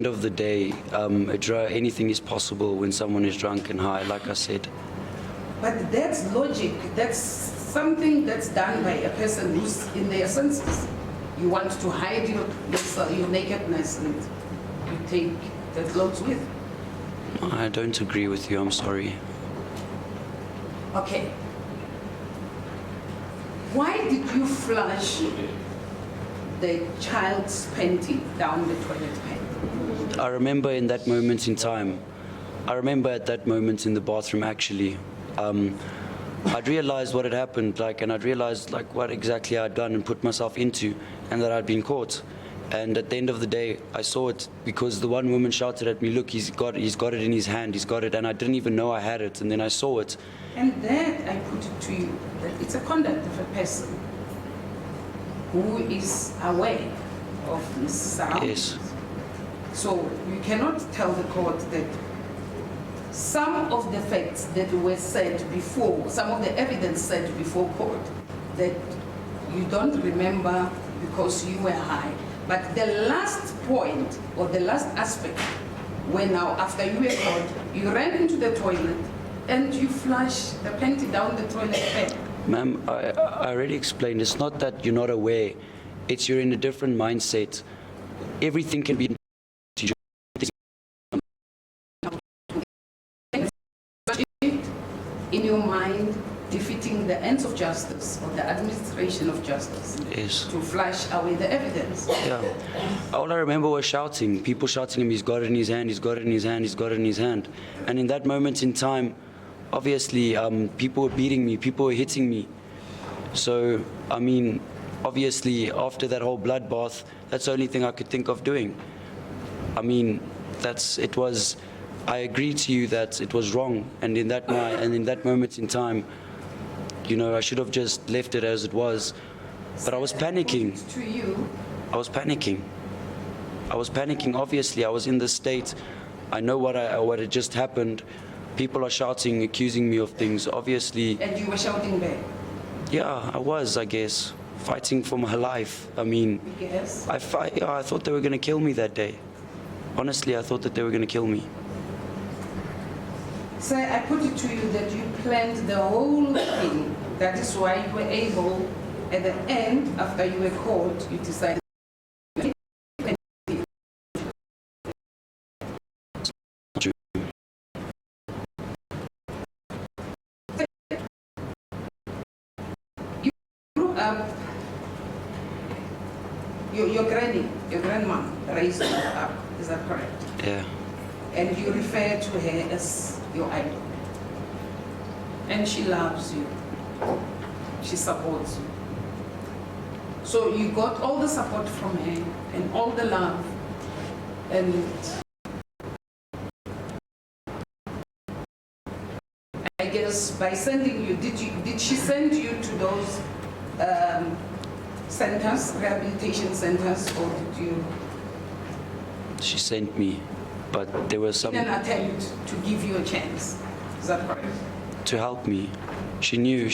end of the day, anything is possible when someone is drunk and high, like I said. But that's logic. That's something that's done by a person who's in their senses. You want to hide your nakedness and you take the clothes with. I don't agree with you, I'm sorry. Okay. Why did you flush the child's panty down the toilet pipe? I remember in that moment in time, I remember at that moment in the bathroom actually, I'd realized what had happened, and I'd realized what exactly I'd done and put myself into, and that I'd been caught. And at the end of the day, I saw it because the one woman shouted at me, "Look, he's got it in his hand, he's got it," and I didn't even know I had it, and then I saw it. And that, I put it to you, that it's a conduct of a person who is aware of his surroundings. Yes. So you cannot tell the court that some of the facts that were said before, some of the evidence said before court, that you don't remember because you were high. But the last point, or the last aspect, when now after you were caught, you ran into the toilet and you flushed the panty down the toilet pipe. Ma'am, I already explained, it's not that you're not aware, it's you're in a different mindset. Everything can be in your mind, defeating the ends of justice or the administration of justice. Yes. To flush away the evidence. Yeah. All I remember was shouting, people shouting at him, "He's got it in his hand, he's got it in his hand, he's got it in his hand." And in that moment in time, obviously, people were beating me, people were hitting me. So, I mean, obviously, after that whole bloodbath, that's the only thing I could think of doing. I mean, I agree to you that it was wrong, and in that moment in time, I should have just left it as it was. But I was panicking. To you. I was panicking. Obviously, I was in this state. I know what had just happened. People are shouting, accusing me of things. Obviously. And you were shouting back. Yeah, I was. I guess fighting for my life. I mean. Yes. I thought they were going to kill me that day. Honestly, I thought that they were going to kill me. So I put it to you that you planned the whole thing. That is why you were able, at the end, after you were caught, you decided. You grew up, your grandma raised you up, is that correct? Yeah. And you refer to her as your idol. And she loves you. She supports you. So you got all the support from her and all the love. And I guess by sending you, did she send you to those centers, rehabilitation centers, or did you? She sent me, but there was some. In an attempt to give you a chance. Is that correct? To help me. She knew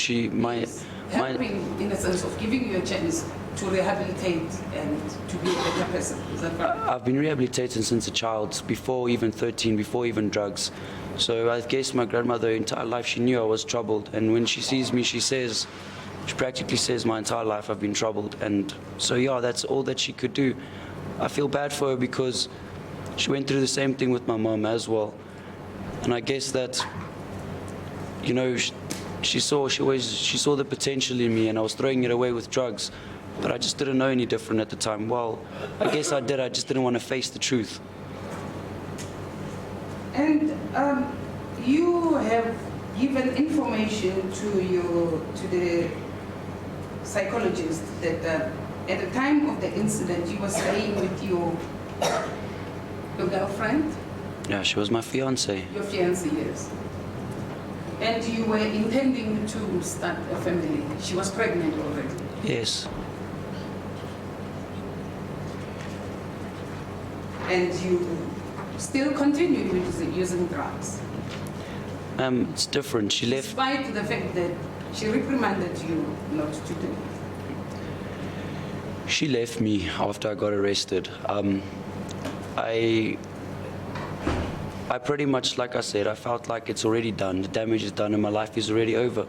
helping in the sense of giving you a chance to rehabilitate and to be a better person. Is that correct? I've been rehabilitated since a child, before even 13, before even drugs. So I guess my grandmother, her entire life, she knew I was troubled. And when she sees me, she practically says my entire life I've been troubled. And so yeah, that's all that she could do. I feel bad for her because she went through the same thing with my mom as well. And I guess that, she saw the potential in me, and I was throwing it away with drugs. But I just didn't know any different at the time. Well, I guess I did. I just didn't want to face the truth. And you have given information to the psychologist that at the time of the incident you were staying with your girlfriend? Yeah, she was my fiancée. Your fiancée, yes. And you were intending to start a family. She was pregnant already. Yes. And you still continue using drugs? It's different. She left. Despite the fact that she reprimanded you not to do it. She left me after I got arrested. I pretty much, like I said, I felt like it's already done. The damage is done and my life is already over.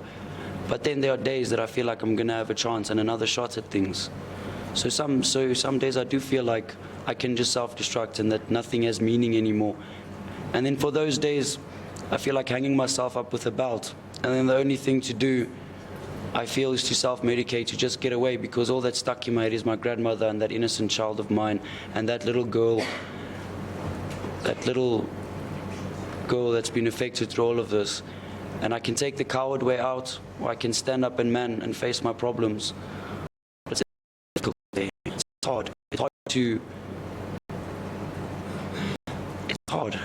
But then there are days that I feel like I'm going to have a chance and another shot at things. So some days I do feel like I can just self-destruct and that nothing has meaning anymore. And then for those days, I feel like hanging myself up with a belt. And then the only thing to do, I feel, is to self-medicate, to just get away, because all that's stuck in my head is my grandmother and that innocent child of mine and that little girl that's been affected through all of this. And I can take the coward way out, or I can stand up and man and face my problems. It's difficult. It's hard. It's hard to... It's hard.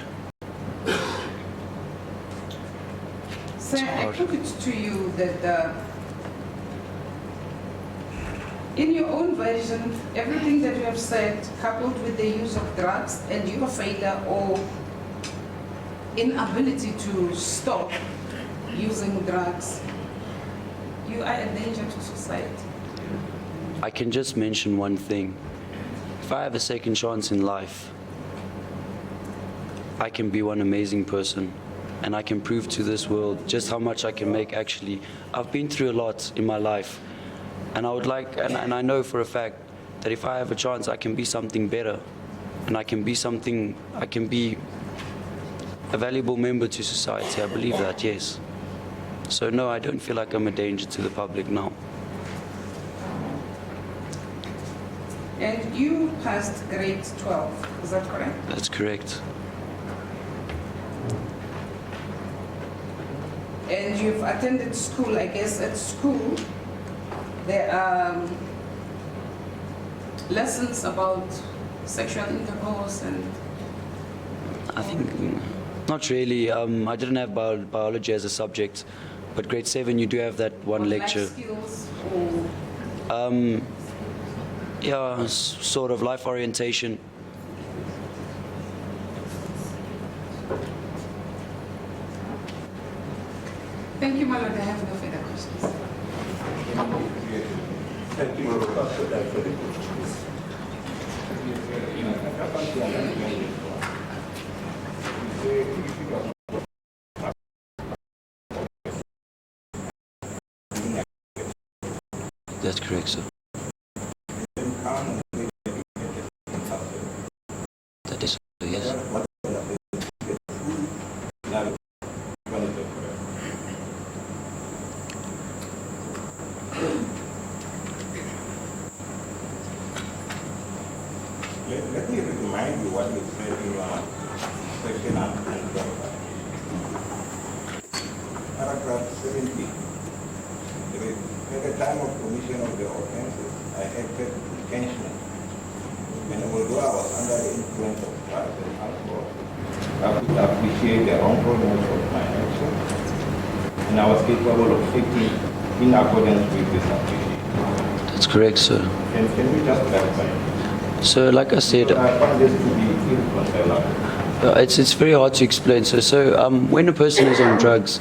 So I put it to you that in your own version, everything that you have said, coupled with the use of drugs and your failure or inability to stop using drugs, you are a danger to society. I can just mention one thing. If I have a second chance in life, I can be one amazing person. And I can prove to this world just how much I can make actually. I've been through a lot in my life. And I would like, and I know for a fact that if I have a chance, I can be something better. And I can be a valuable member to society. I believe that, yes. So no, I don't feel like I'm a danger to the public now. And you passed grade 12, is that correct? That's correct. And you've attended school, I guess at school, there are lessons about sexual intercourse and... I think, not really. I didn't have biology as a subject, but grade 7 you do have that one lecture. Life skills or... Yeah, sort of life orientation. Thank you, my lord. I have no further questions. Thank you, Dr. Dan, for the questions. That's correct, sir. That is, yes. Let me remind you what you said in your section on paragraph 70. At the time of commission of the offenses, I acted intentionally. And although I was under the influence of drugs and alcohol, I could appreciate the wrongfulness of my action, and I was capable of acting in accordance with this appreciation. That's correct, sir. Can we just clarify? So, like I said, I find this to be irreconcilable. it's very hard to explain. So when a person is on drugs,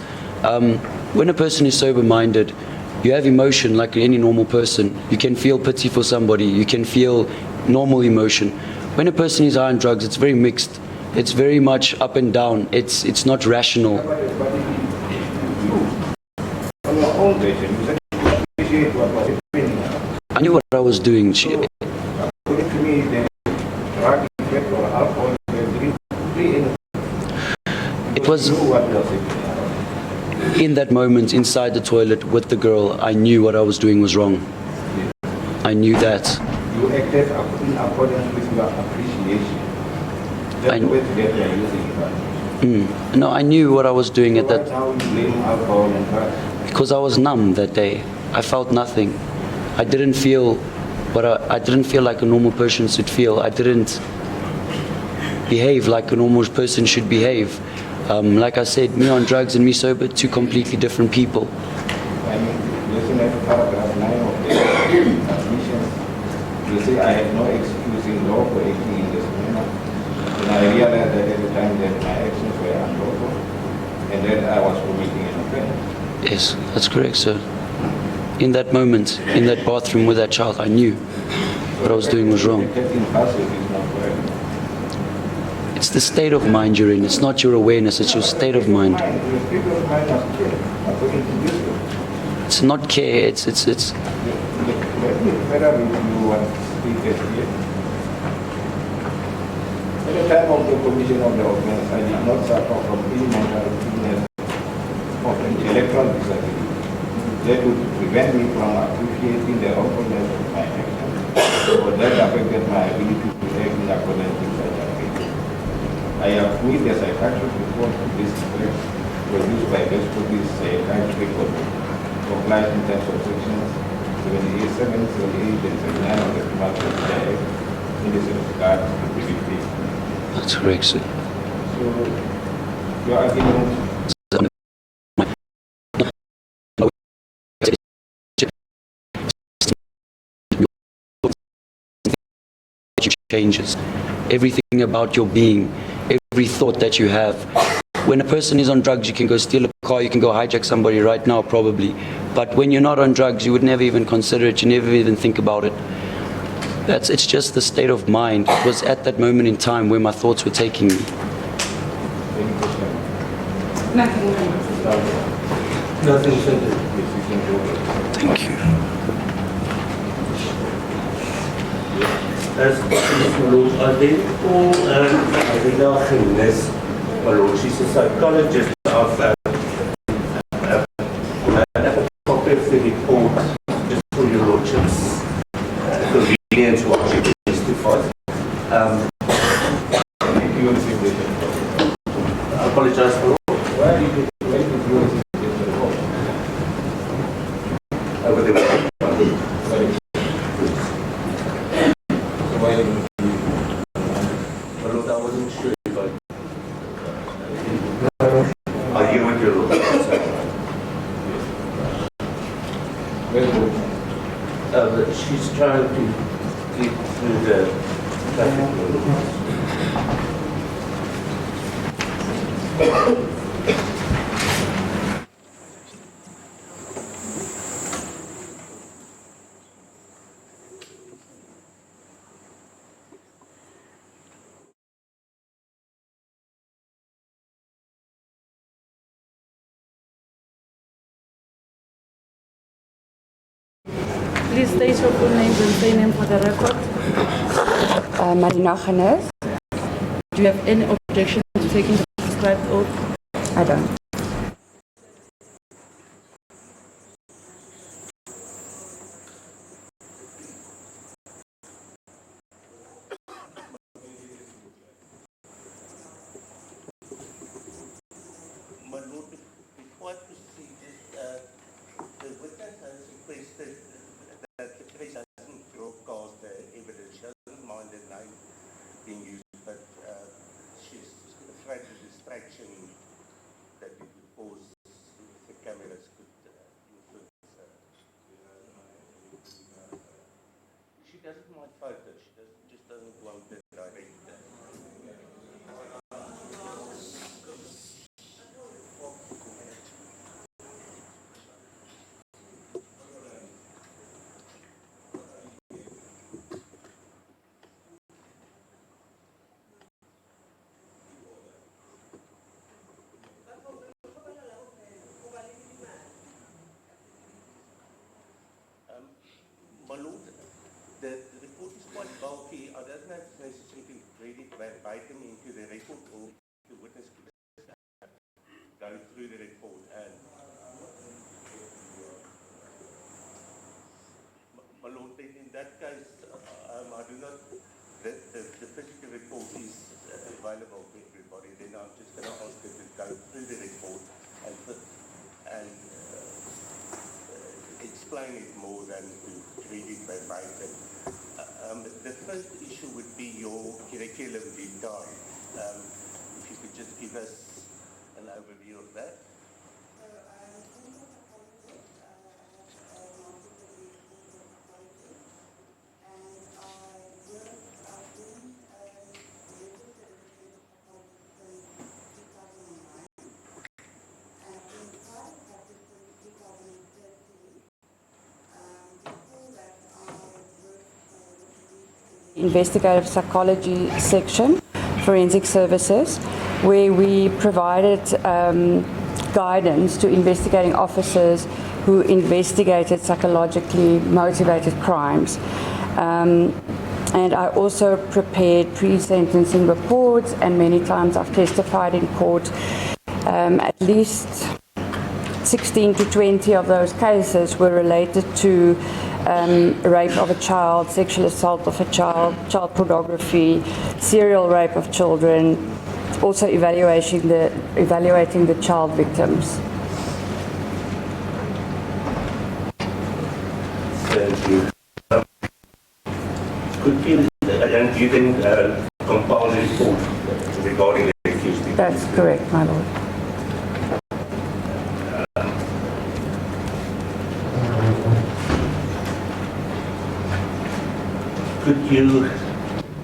when a person is sober-minded, you have emotion like any normal person. You can feel pity for somebody. You can feel normal emotion. When a person is high on drugs, it's very mixed. It's very much up and down. It's not rational. But on your own version, you said you appreciate what was happening. I knew what I was doing. According to me, the drug effect or alcohol effect, It was what was happening. in that moment inside the toilet with the girl. I knew what I was doing was wrong. I knew that. You acted in accordance with your appreciation. Just the way to get there using it. No, I knew what I was doing So at right that now you blame alcohol and drugs. because I was numb that day. I felt nothing. I didn't feel I didn't feel like a normal person should feel. I didn't behave like a normal person should behave. Like I said, me on drugs and me sober, two completely different people. I mean, listen at paragraph 9 of the admission. You say, I have no excuse in law for acting in this manner. And I realized that at the time that my actions were unlawful and that I was committing an offense. Yes, that's correct, sir. In that moment, in that bathroom with that child, I knew what I was doing was wrong. Acting passive is not correct. It's the state of mind you're in. It's not your awareness, it's your state of mind. Your state of mind must change according to this law. It's not care, it's Let me further review one stated here. At the time of the commission of the offense, I did not suffer from any mental illness or intellectual disability that would prevent me from appreciating the wrongfulness of my actions or that affected my ability to act in accordance with such actions. I have made the psychiatric report to this effect produced by Despotis Psychiatric complies in terms of sections 78, 7, 78, and 79 of the Criminal Procedure Act in this regard to the victim. That's correct, sir. So, your argument changes. Everything about your being, every thought that you have. When a person is on drugs, you can go steal a car, you can go hijack somebody right now, probably. But when you're not on drugs, you would never even consider it, you never even think about it. It's just the state of mind. It was at that moment in time where my thoughts were taking me. any question? Nothing. Nothing further. Thank you. As my lord, are there all Rina Gines, my lord, she's a psychologist of a copy of the report, just for your lordship's convenience while she testifies. You will see this report. I apologize for Why did you receive this report? over the Sorry. Why did you my lord, I wasn't sure if I hear what your lord said. She's trying to get through the traffic rules. Please state your full names and surname for the record. Marina Ganes. Do you have any objection to taking the prescribed oath? I don't. My lord, before I proceed, the witness has requested that the press doesn't broadcast the evidence. She doesn't mind the name being used, but she's afraid of distraction that it would cause if the cameras could influence her. She doesn't mind photos, she just doesn't want the direct. My lord, the report is quite bulky. I don't know if it's necessary to read it verbatim into the record or the witness could go through the report. And my lord, in that case, I do not, the physical report is available to everybody. Then I'm just going to ask you to go through the report and explain it more than to read it verbatim. The first issue would be your curriculum vitae. If you could just give us an overview of that. Investigative psychology section Forensic Services, where we provided guidance to investigating officers who investigated psychologically motivated crimes. And I also prepared pre-sentencing reports, and many times I've testified in court. At least 16 to 20 of those cases were related to rape of a child, sexual assault of a child, child pornography, serial rape of children, also evaluating the child victims. Thank you. Could you, and you then compile a report regarding the accused? That's correct, my lord. Could you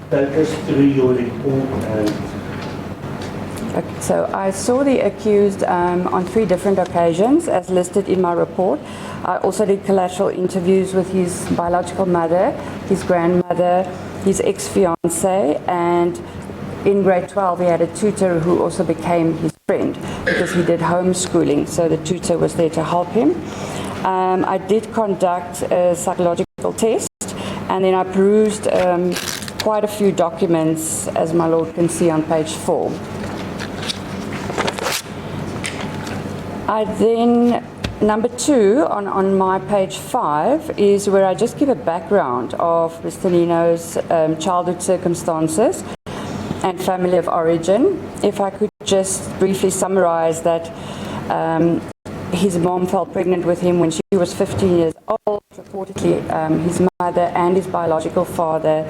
take us through your report and Okay, so I saw the accused on 3 different occasions as listed in my report. I also did collateral interviews with his biological mother, his grandmother, his ex-fiancée, and in grade 12 he had a tutor who also became his friend because he did homeschooling, so the tutor was there to help him. I did conduct a psychological test, and then I perused quite a few documents, as my lord can see on page 4. I then, number 2, on my page 5, is where I just give a background of Mr. Ninow's childhood circumstances and family of origin. If I could just briefly summarize that his mom fell pregnant with him when she was 15 years old. Reportedly, his mother and his biological father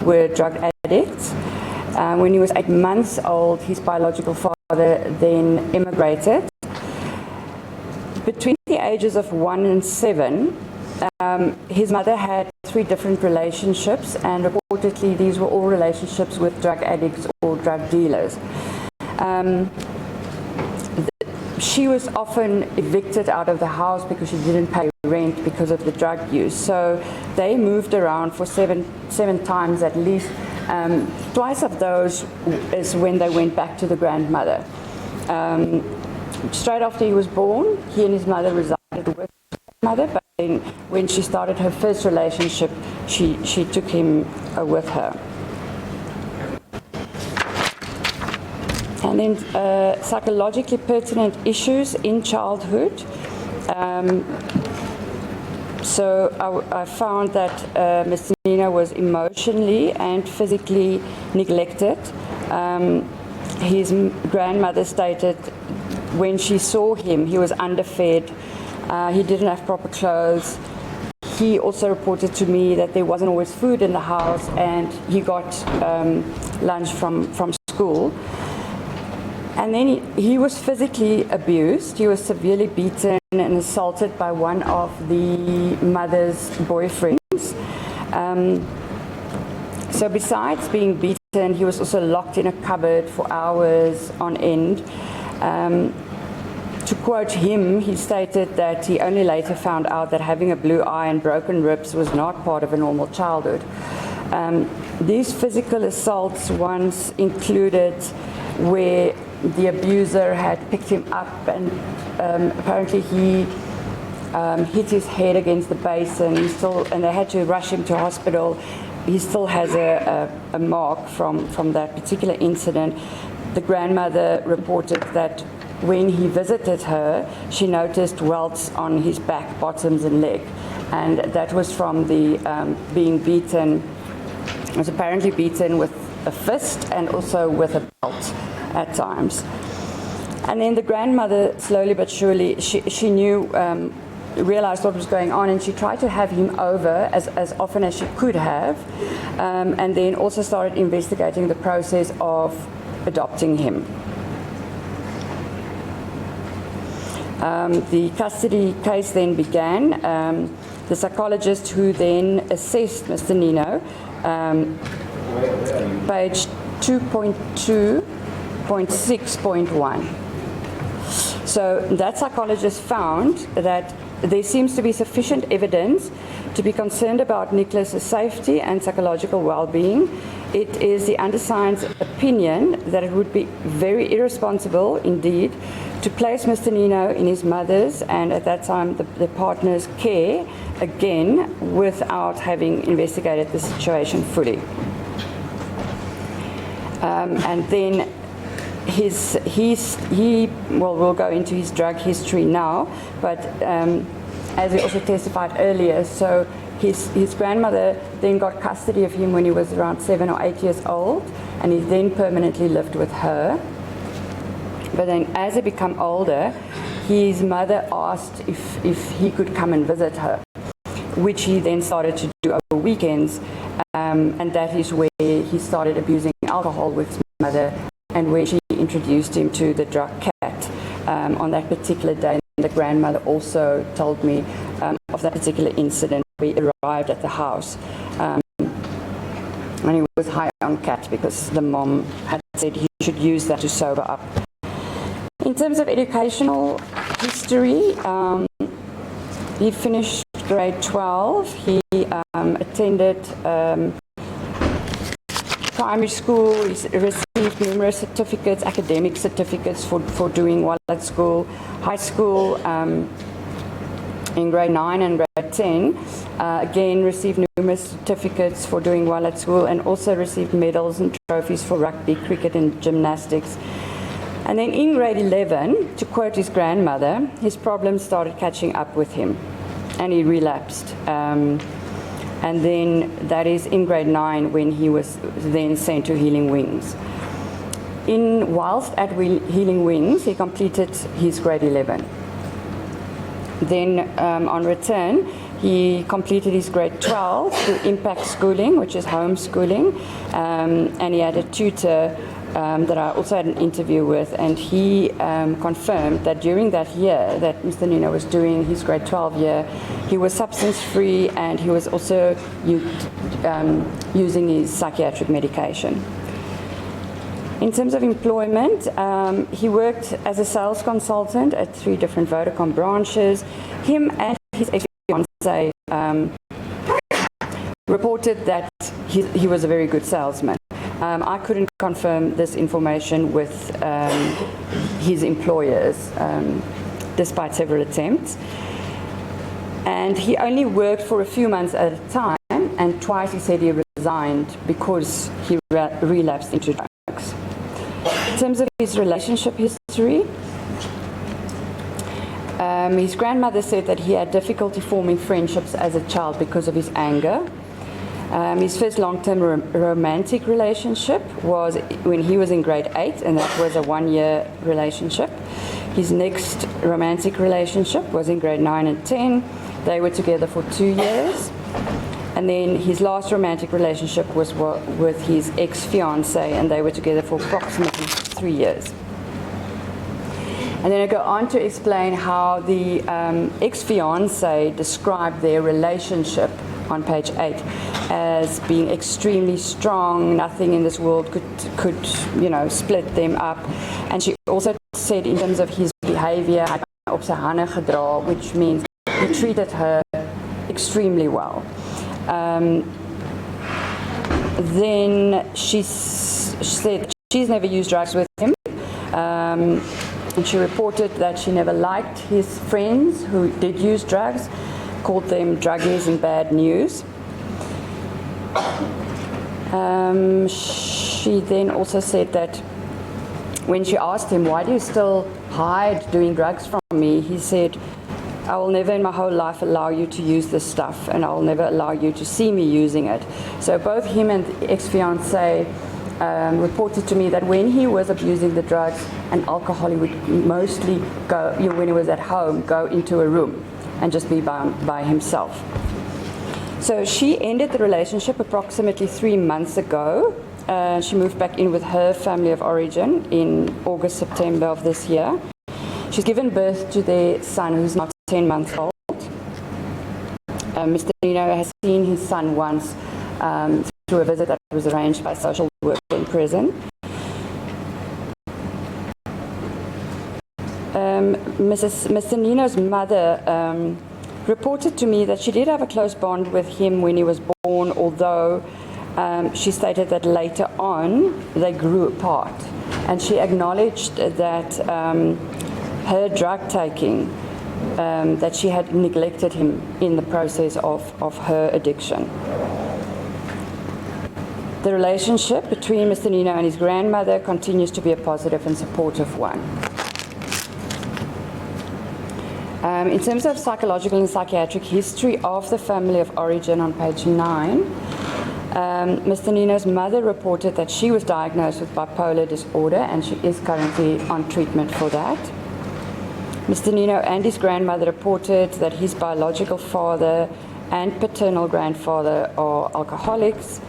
were drug addicts. When he was 8 months old, his biological father then immigrated. Between the ages of 1 and 7, his mother had 3 different relationships, and reportedly these were all relationships with drug addicts or drug dealers. She was often evicted out of the house because she didn't pay rent because of the drug use. So they moved around for seven times at least. Twice of those is when they went back to the grandmother. Straight after he was born, he and his mother resided with his mother, but then when she started her first relationship, she took him with her. And then psychologically pertinent issues in childhood. So I found that Mr. Ninow was emotionally and physically neglected. His grandmother stated when she saw him, he was underfed, he didn't have proper clothes. He also reported to me that there wasn't always food in the house, and he got lunch from school. And then he was physically abused. He was severely beaten and assaulted by one of the mother's boyfriends. So besides being beaten, he was also locked in a cupboard for hours on end. To quote him, he stated that he only later found out that having a blue eye and broken ribs was not part of a normal childhood. These physical assaults once included where the abuser had picked him up and apparently he hit his head against the basin. And they had to rush him to hospital. He still has a mark from that particular incident. The grandmother reported that when he visited her, she noticed welts on his back, bottoms, and leg, and that was from the being beaten. He was apparently beaten with a fist and also with a belt at times. And then the grandmother, slowly but surely, she knew, realized what was going on, and she tried to have him over as often as she could have, and then also started investigating the process of adopting him. The custody case then began. The psychologist who then assessed Mr. Ninow, page 2.2.6.1. So that psychologist found that there seems to be sufficient evidence to be concerned about Nicholas's safety and psychological well-being. It is the undersigned's opinion that it would be very irresponsible indeed to place Mr. Ninow in his mother's and at that time the partner's care again without having investigated the situation fully. And then we'll go into his drug history now, but as he also testified earlier, so his grandmother then got custody of him when he was around 7 or 8 years old, and he then permanently lived with her. But then as he became older, his mother asked if he could come and visit her, which he then started to do over weekends, and that is where he started abusing alcohol with his mother, and where she introduced him to the drug cat on that particular day. The grandmother also told me of that particular incident. We arrived at the house and he was high on cat because the mom had said he should use that to sober up. In terms of educational history, he finished grade 12. He attended primary school. He received numerous certificates, academic certificates for doing well at school. High school in grade 9 and grade 10, again received numerous certificates for doing well at school, and also received medals and trophies for rugby, cricket and gymnastics. And then in grade 11, to quote his grandmother, his problems started catching up with him and he relapsed. And then that is in grade 9 when he was then sent to Healing Wings. Whilst at Healing Wings, he completed his grade 11. Then on return, he completed his grade 12 through impact schooling, which is homeschooling, and he had a tutor that I also had an interview with, and he confirmed that during that year that Mr. Ninow was doing his grade 12 year, he was substance free and he was also using his psychiatric medication. In terms of employment, he worked as a sales consultant at 3 different Vodacom branches. Him and his ex-fiancée reported that he was a very good salesman. I couldn't confirm this information with his employers, despite several attempts. And he only worked for a few months at a time, and twice he said he resigned because he relapsed into drugs. In terms of his relationship history, his grandmother said that he had difficulty forming friendships as a child because of his anger. His first long-term romantic relationship was when he was in grade 8, and that was a 1-year relationship. His next romantic relationship was in grade 9 and 10. They were together for 2 years. And then his last romantic relationship was with his ex-fiancée, and they were together for approximately 3 years. And then I go on to explain how the ex-fiancée described their relationship on page 8 as being extremely strong. Nothing in this world could split them up. And she also said in terms of his behavior, op sy hande gedra, which means he treated her extremely well. Then she said she's never used drugs with him, and she reported that she never liked his friends who did use drugs, called them druggies and bad news. She then also said that when she asked him, why do you still hide doing drugs from me, he said, I will never in my whole life allow you to use this stuff, and I will never allow you to see me using it. So both him and the ex-fiancée reported to me that when he was abusing the drugs and alcohol, he would mostly go, when he was at home, go into a room and just be by himself. So she ended the relationship approximately 3 months ago. She moved back in with her family of origin in August, September of this year. She's given birth to their son, who's now 10 months old. Mr. Ninow has seen his son once through a visit that was arranged by a social worker in prison. Mr. Ninow's mother reported to me that she did have a close bond with him when he was born, although she stated that later on they grew apart. And she acknowledged that her drug taking, that she had neglected him in the process of her addiction. The relationship between Mr. Ninow and his grandmother continues to be a positive and supportive one. In terms of psychological and psychiatric history of the family of origin on page 9, Mr. Ninow's mother reported that she was diagnosed with bipolar disorder and she is currently on treatment for that. Mr. Ninow and his grandmother reported that his biological father and paternal grandfather are alcoholics.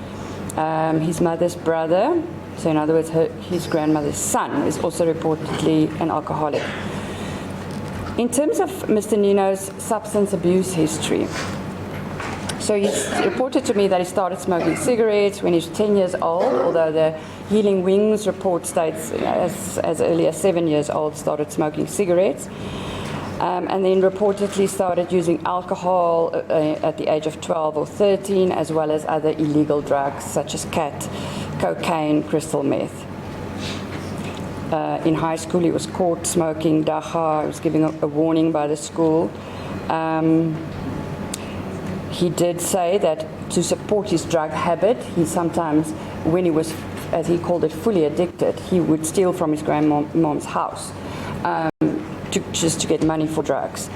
His mother's brother, so in other words his grandmother's son, is also reportedly an alcoholic. In terms of Mr. Ninow's substance abuse history, so he's reported to me that he started smoking cigarettes when he was 10 years old, although the Healing Wings report states as early as 7 years old started smoking cigarettes. And then reportedly started using alcohol at the age of 12 or 13, as well as other illegal drugs such as cocaine, crystal meth. In high school, he was caught smoking dacha. He was given a warning by the school. He did say that to support his drug habit, he sometimes, when he was, as he called it, fully addicted, he would steal from his grandmom's house just to get money for drugs.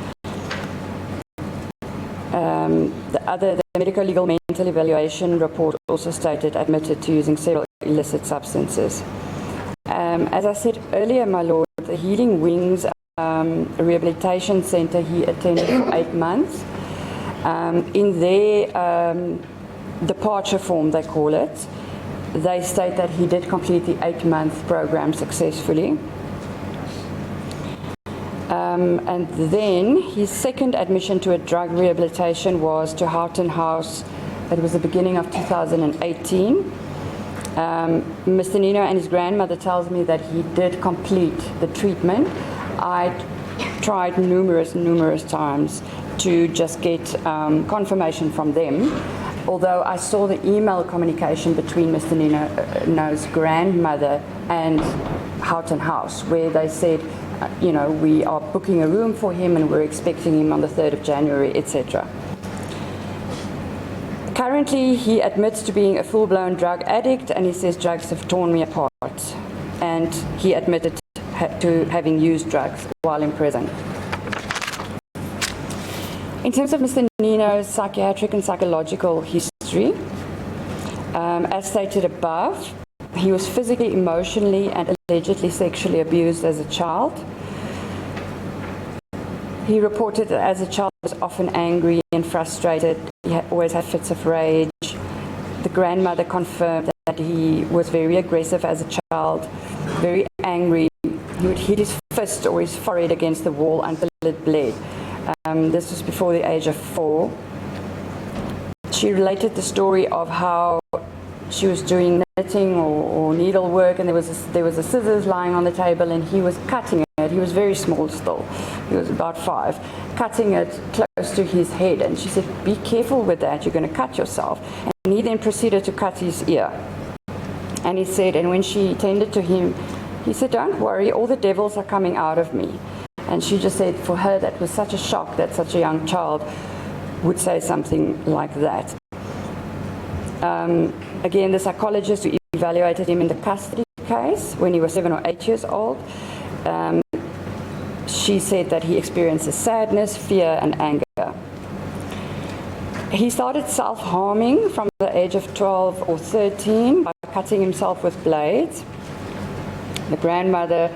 The medical legal mental evaluation report also stated admitted to using several illicit substances. As I said earlier, my lord, the Healing Wings Rehabilitation Centre he attended for 8 months. In their departure form, they call it, they state that he did complete the 8-month program successfully. And then his second admission to a drug rehabilitation was to Houghton House. It was the beginning of 2018. Mr. Ninow and his grandmother tells me that he did complete the treatment. I tried numerous times to just get confirmation from them, although I saw the email communication between Mr. Ninow's grandmother and Houghton House, where they said, you know, we are booking a room for him and we're expecting him on the 3rd of January, etc. Currently, he admits to being a full-blown drug addict, and he says drugs have torn me apart. And he admitted to having used drugs while in prison. In terms of Mr. Ninow's psychiatric and psychological history, as stated above, he was physically, emotionally, and allegedly sexually abused as a child. He reported that as a child he was often angry and frustrated. He always had fits of rage. The grandmother confirmed that he was very aggressive as a child, very angry. He would hit his fist or his forehead against the wall until it bled. This was before the age of 4. She related the story of how she was doing knitting or needlework, and there was a scissors lying on the table, and he was cutting it. He was very small still. He was about 5, cutting it close to his head. And she said, "Be careful with that. You're going to cut yourself." And he then proceeded to cut his ear. And he said, and when she tended to him, he said, "Don't worry, all the devils are coming out of me." And she just said, for her, that was such a shock that such a young child would say something like that. Again, the psychologist who evaluated him in the custody case when he was 7 or 8 years old, she said that he experiences sadness, fear, and anger. He started self-harming from the age of 12 or 13 by cutting himself with blades. The grandmother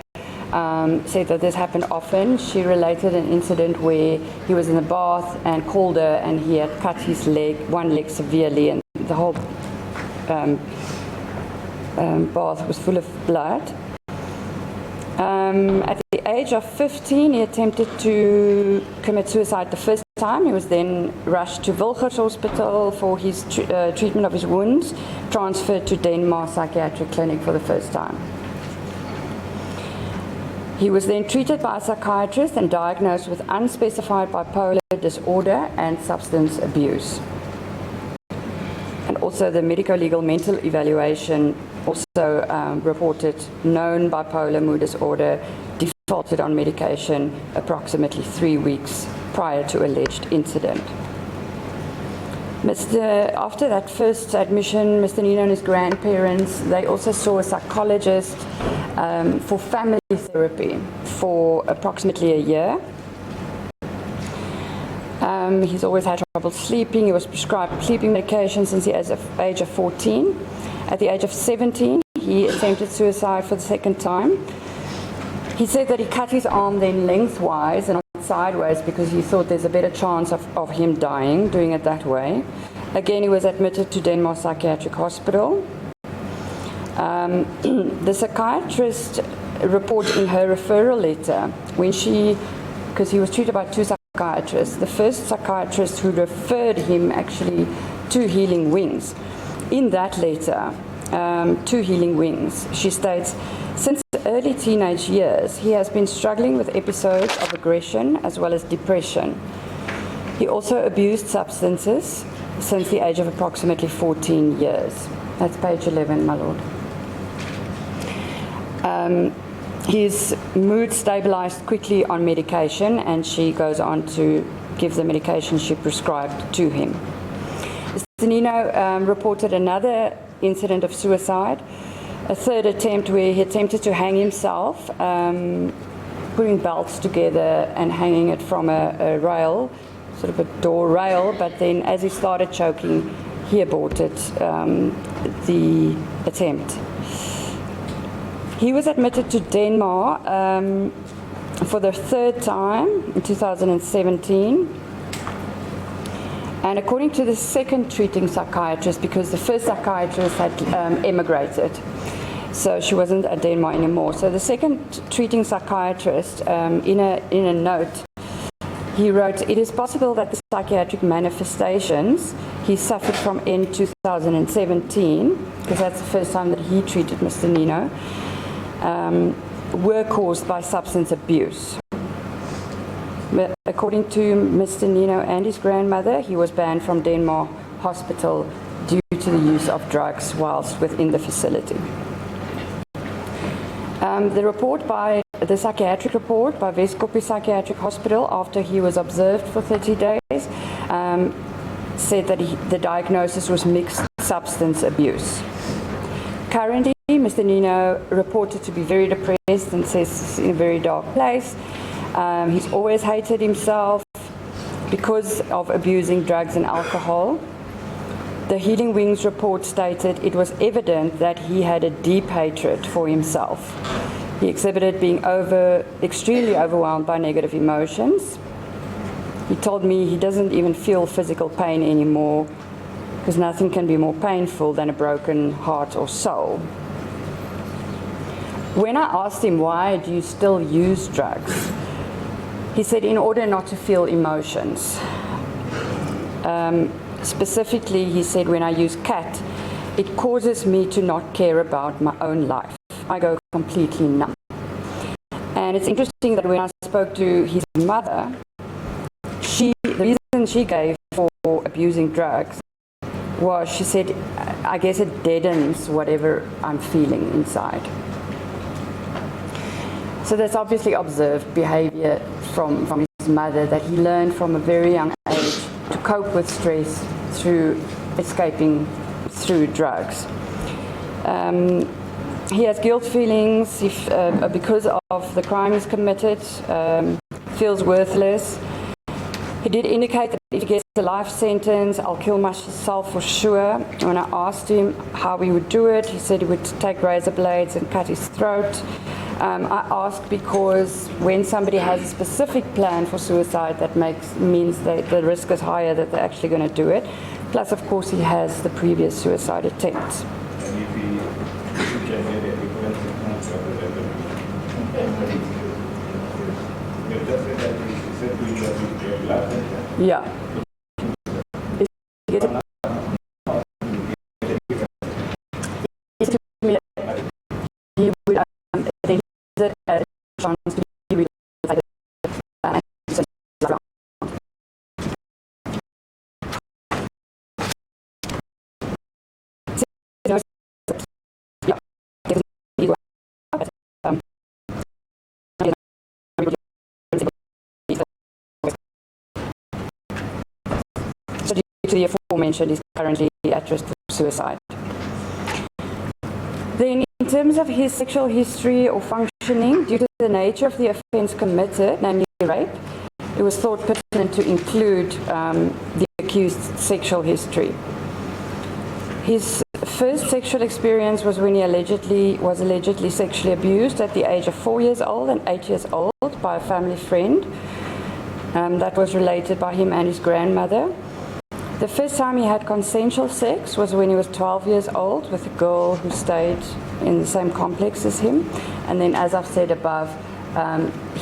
said that this happened often. She related an incident where he was in the bath and called her, and he had cut his one leg severely, and the whole bath was full of blood. At the age of 15, he attempted to commit suicide the first time. He was then rushed to Wilgers Hospital for his treatment of his wounds, transferred to Denmark Psychiatric Clinic for the first time. He was then treated by a psychiatrist and diagnosed with unspecified bipolar disorder and substance abuse. And also the medico-legal mental evaluation also reported known bipolar mood disorder, defaulted on medication approximately 3 weeks prior to alleged incident. After that first admission, Mr. Ninow and his grandparents, they also saw a psychologist for family therapy for approximately a year. He's always had trouble sleeping. He was prescribed sleeping medication since the age of 14. At the age of 17, he attempted suicide for the second time. He said that he cut his arm then lengthwise and not sideways because he thought there's a better chance of him dying doing it that way. Again, he was admitted to Denmark Psychiatric Hospital. The psychiatrist reported in her referral letter because he was treated by 2 psychiatrists, the first psychiatrist who referred him actually to Healing Wings. In that letter, to Healing Wings, she states, since early teenage years, he has been struggling with episodes of aggression as well as depression. He also abused substances since the age of approximately 14 years. That's page 11, my lord. His mood stabilized quickly on medication, and she goes on to give the medication she prescribed to him. Mr. Ninow reported another incident of suicide, a third attempt where he attempted to hang himself, putting belts together and hanging it from a rail, sort of a door rail, but then as he started choking, he aborted the attempt. He was admitted to Denmark for the third time in 2017. And according to the second treating psychiatrist, because the first psychiatrist had emigrated, so she wasn't at Denmark anymore. So the second treating psychiatrist, in a note, he wrote, "It is possible that the psychiatric manifestations he suffered from in 2017, because that's the first time that he treated Mr. Ninow, were caused by substance abuse." But according to Mr. Ninow and his grandmother, he was banned from Denmark Hospital due to the use of drugs whilst within the facility. The psychiatric report by Westkopje Psychiatric Hospital after he was observed for 30 days said that the diagnosis was mixed substance abuse. Currently, Mr. Ninow reported to be very depressed and says he's in a very dark place. He's always hated himself because of abusing drugs and alcohol. The Healing Wings report stated it was evident that he had a deep hatred for himself. He exhibited being extremely overwhelmed by negative emotions. He told me he doesn't even feel physical pain anymore because nothing can be more painful than a broken heart or soul. When I asked him, why do you still use drugs? He said, in order not to feel emotions. Specifically, he said, when I use cat, it causes me to not care about my own life. I go completely numb. And it's interesting that when I spoke to his mother, the reason she gave for abusing drugs was, she said, I guess it deadens whatever I'm feeling inside. So that's obviously observed behavior from his mother that he learned from a very young age to cope with stress through escaping through drugs. He has guilt feelings because of the crime he's committed, feels worthless. He did indicate that if he gets a life sentence, I'll kill myself for sure. When I asked him how he would do it, he said he would take razor blades and cut his throat. I asked because when somebody has a specific plan for suicide, that means that the risk is higher that they're actually going to do it. Plus, of course, he has the previous suicide attempts. Yeah. He would chance to be rehabilitated. So due to the aforementioned, he's currently at risk for suicide. Then, in terms of his sexual history or functioning, due to the nature of the offence committed, namely rape, it was thought pertinent to include the accused's sexual history. His first sexual experience was when he was allegedly sexually abused at the age of 4 years old and 8 years old by a family friend. That was related by him and his grandmother. The first time he had consensual sex was when he was 12 years old with a girl who stayed in the same complex as him. And then, as I've said above,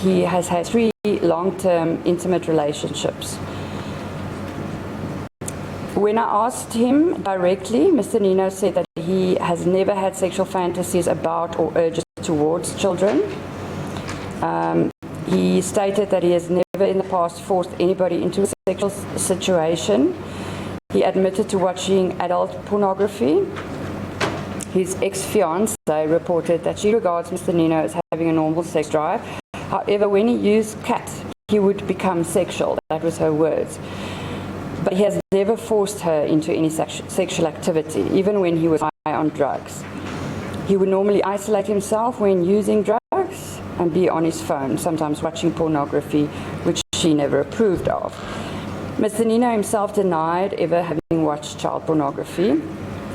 he has had 3 long-term intimate relationships. When I asked him directly, Mr. Ninow said that he has never had sexual fantasies about or urges towards children. He stated that he has never in the past forced anybody into a sexual situation. He admitted to watching adult pornography. His ex-fiancée reported that she regards Mr. Ninow as having a normal sex drive. However, when he used cat, he would become sexual. That was her words. But he has never forced her into any sexual activity, even when he was high on drugs. He would normally isolate himself when using drugs and be on his phone, sometimes watching pornography, which she never approved of. Mr. Ninow himself denied ever having watched child pornography.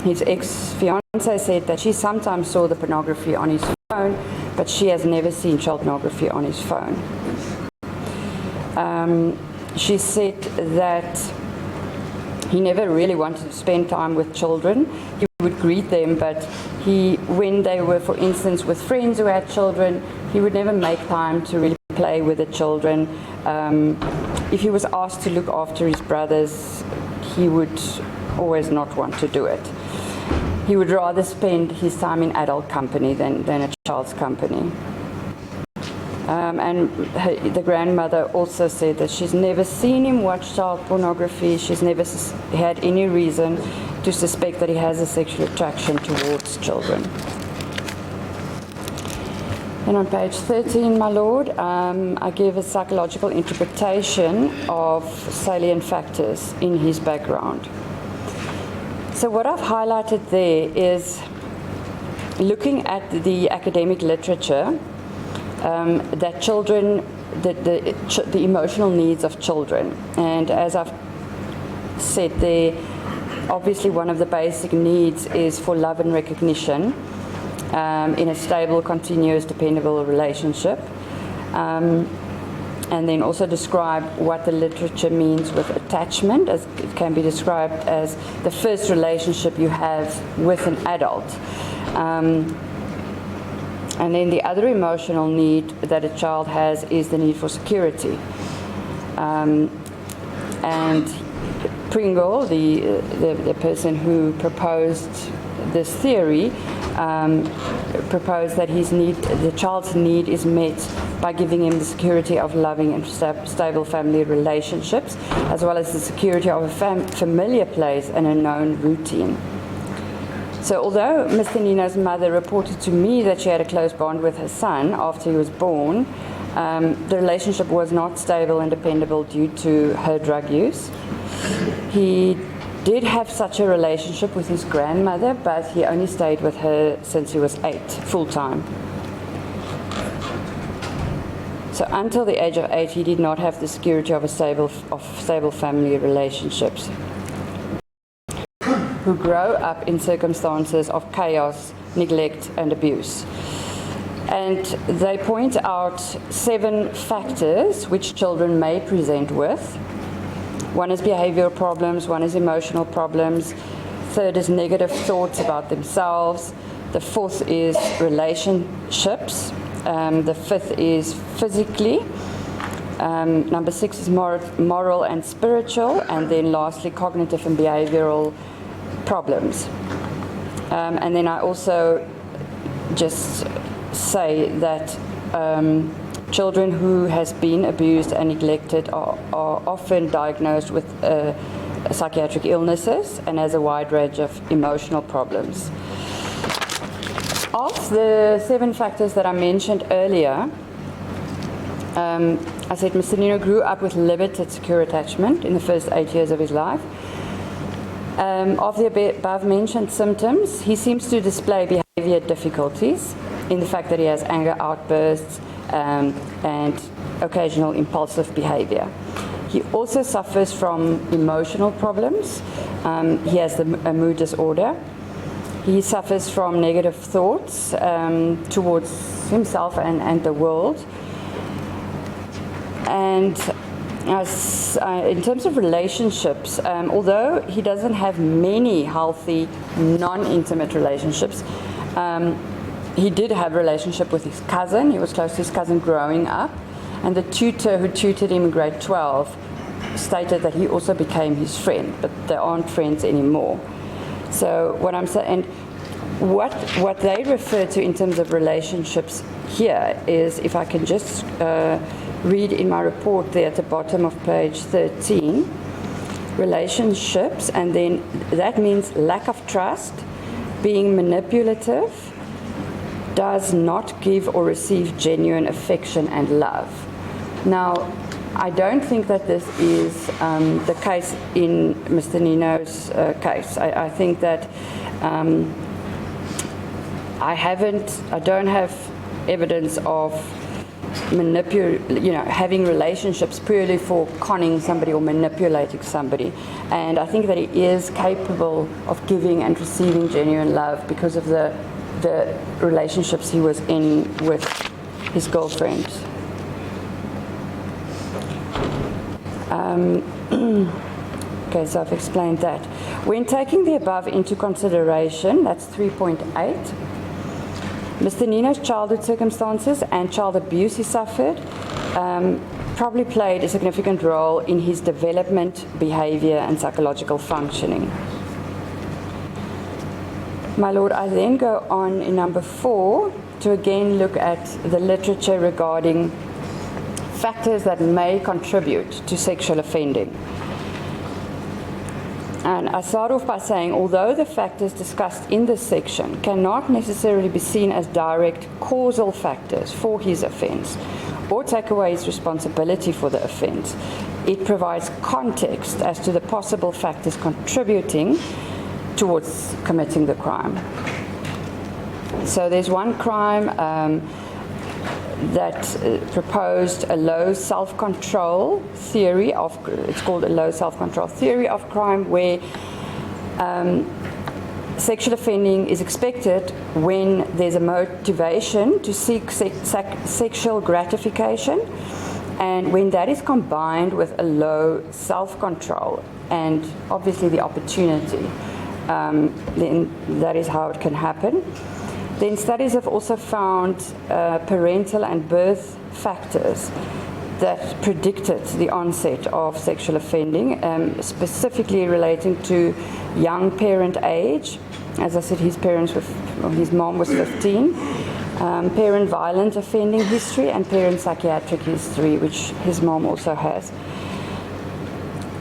His ex-fiancée said that she sometimes saw the pornography on his phone, but she has never seen child pornography on his phone. She said that he never really wanted to spend time with children. He would greet them, but when they were, for instance, with friends who had children, he would never make time to really play with the children. If he was asked to look after his brothers, he would always not want to do it. He would rather spend his time in adult company than a child's company. And the grandmother also said that she's never seen him watch child pornography. She's never had any reason to suspect that he has a sexual attraction towards children. And on page 13, my Lord, I give a psychological interpretation of salient factors in his background. So what I've highlighted there is looking at the academic literature, that children, the emotional needs of children. And as I've said there, obviously one of the basic needs is for love and recognition in a stable, continuous, dependable relationship. And then also describe what the literature means with attachment, as it can be described as the first relationship you have with an adult. And then the other emotional need that a child has is the need for security. And Pringle, the person who proposed this theory, proposed that the child's need is met by giving him the security of loving and stable family relationships, as well as the security of a familiar place and a known routine. So although Mr. Ninow's mother reported to me that she had a close bond with her son after he was born, the relationship was not stable and dependable due to her drug use. He did have such a relationship with his grandmother, but he only stayed with her since he was 8, full-time. So until the age of 8, he did not have the security of stable family relationships, who grow up in circumstances of chaos, neglect, and abuse. And they point out 7 factors which children may present with. 1 is behavioral problems, 1 is emotional problems, 3rd is negative thoughts about themselves, the 4th is relationships, the 5th is physically, number 6 is moral and spiritual, and then lastly cognitive and behavioral problems. And then I also just say that children who has been abused and neglected are often diagnosed with psychiatric illnesses and has a wide range of emotional problems. Of the 7 factors that I mentioned earlier, I said Mr. Ninow grew up with limited secure attachment in the first 8 years of his life. Of the above mentioned symptoms, he seems to display behavior difficulties in the fact that he has anger outbursts and occasional impulsive behavior. He also suffers from emotional problems. He has a mood disorder. He suffers from negative thoughts towards himself and the world. And in terms of relationships, although he doesn't have many healthy, non-intimate relationships, he did have a relationship with his cousin. He was close to his cousin growing up. And the tutor who tutored him in grade 12 stated that he also became his friend, but they aren't friends anymore. So what I'm saying, and what they refer to in terms of relationships here is, if I can just read in my report there at the bottom of page 13, relationships, and then that means lack of trust, being manipulative, does not give or receive genuine affection and love. Now, I don't think that this is the case in Mr. Ninow's case. I think that I don't have evidence of having relationships purely for conning somebody or manipulating somebody. And I think that he is capable of giving and receiving genuine love because of the relationships he was in with his girlfriend. Okay, so I've explained that. When taking the above into consideration, that's 3.8, Mr. Ninow's childhood circumstances and child abuse he suffered probably played a significant role in his development, behavior, and psychological functioning. My Lord, I then go on in number 4 to again look at the literature regarding factors that may contribute to sexual offending. And I start off by saying, although the factors discussed in this section cannot necessarily be seen as direct causal factors for his offence or take away his responsibility for the offence, it provides context as to the possible factors contributing towards committing the crime. So there's one crime that proposed a low self-control theory of, it's called a low self-control theory of crime, where sexual offending is expected when there's a motivation to seek sexual gratification, and when that is combined with a low self-control and obviously the opportunity, then that is how it can happen. Then studies have also found parental and birth factors that predicted the onset of sexual offending, specifically relating to young parent age. As I said, his mom was 15. Parent violent offending history and parent psychiatric history, which his mom also has.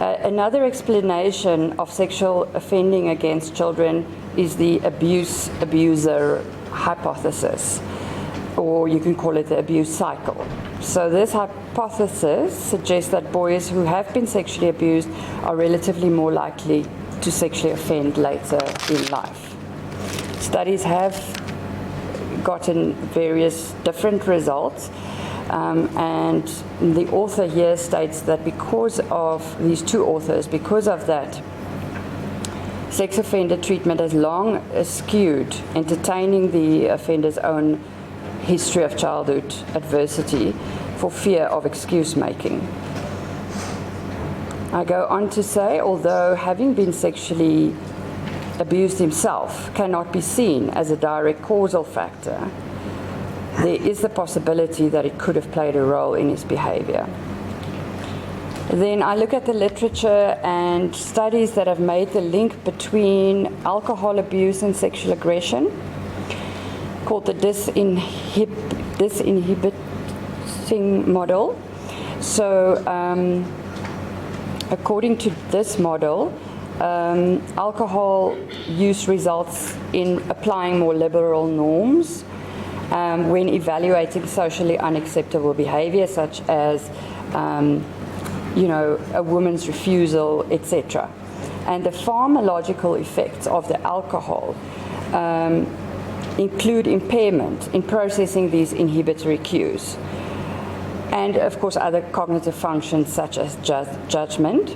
Another explanation of sexual offending against children is the abuse-abuser hypothesis, or you can call it the abuse cycle. So this hypothesis suggests that boys who have been sexually abused are relatively more likely to sexually offend later in life. Studies have gotten various different results, and the author here states that because of these two authors, because of that, sex offender treatment has long skewed entertaining the offender's own history of childhood adversity for fear of excuse making. I go on to say, although having been sexually abused himself cannot be seen as a direct causal factor, there is the possibility that it could have played a role in his behavior. Then I look at the literature and studies that have made the link between alcohol abuse and sexual aggression, called the disinhibiting model. So according to this model, alcohol use results in applying more liberal norms when evaluating socially unacceptable behavior, such as a woman's refusal, etc. And the pharmacological effects of the alcohol include impairment in processing these inhibitory cues. And of course, other cognitive functions such as judgment.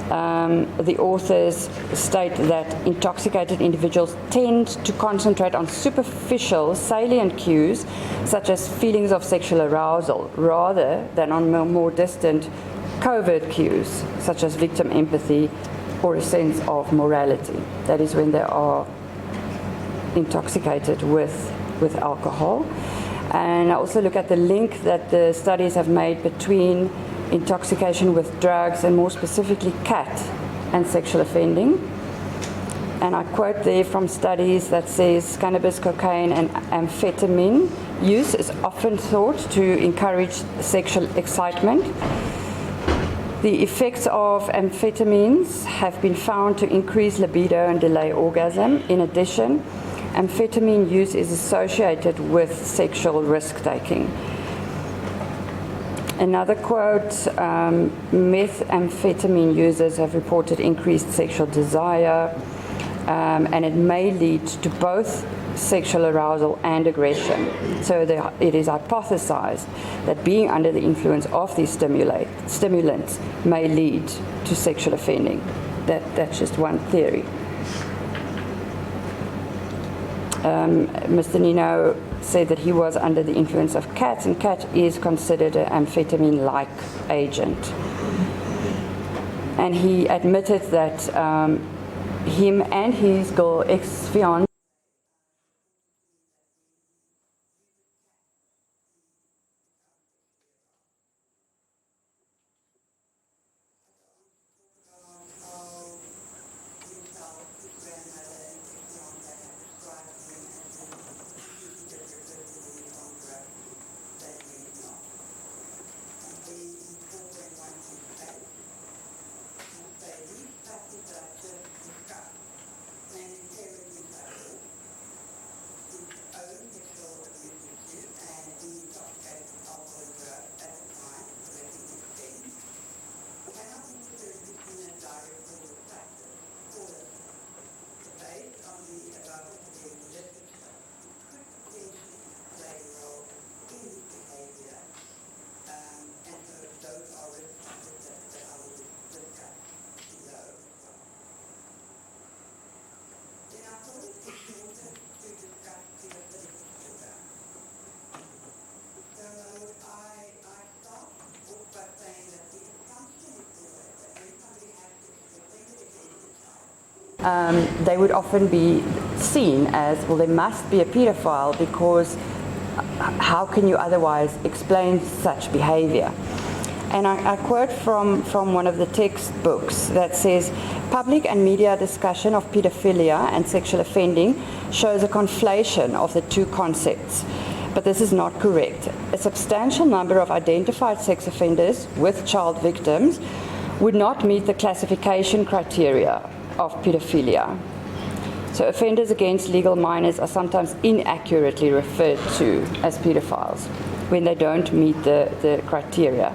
The authors state that intoxicated individuals tend to concentrate on superficial, salient cues, such as feelings of sexual arousal, rather than on more distant, covert cues, such as victim empathy or a sense of morality. That is when they are intoxicated with alcohol. And I also look at the link that the studies have made between intoxication with drugs and more specifically cat and sexual offending. And I quote there from studies that says cannabis, cocaine and amphetamine use is often thought to encourage sexual excitement. The effects of amphetamines have been found to increase libido and delay orgasm. In addition, amphetamine use is associated with sexual risk-taking. Another quote, methamphetamine users have reported increased sexual desire, and it may lead to both sexual arousal and aggression. So it is hypothesized that being under the influence of these stimulants may lead to sexual offending. That's just one theory. Mr. Ninow said that he was under the influence of cat, and cat is considered an amphetamine-like agent. And he admitted that him and his girl ex-fiancée they would often be seen as, well, there must be a pedophile, because how can you otherwise explain such behavior? And I quote from one of the textbooks that says, public and media discussion of pedophilia and sexual offending shows a conflation of the two concepts. But this is not correct. A substantial number of identified sex offenders with child victims would not meet the classification criteria of pedophilia. So offenders against legal minors are sometimes inaccurately referred to as pedophiles when they don't meet the criteria.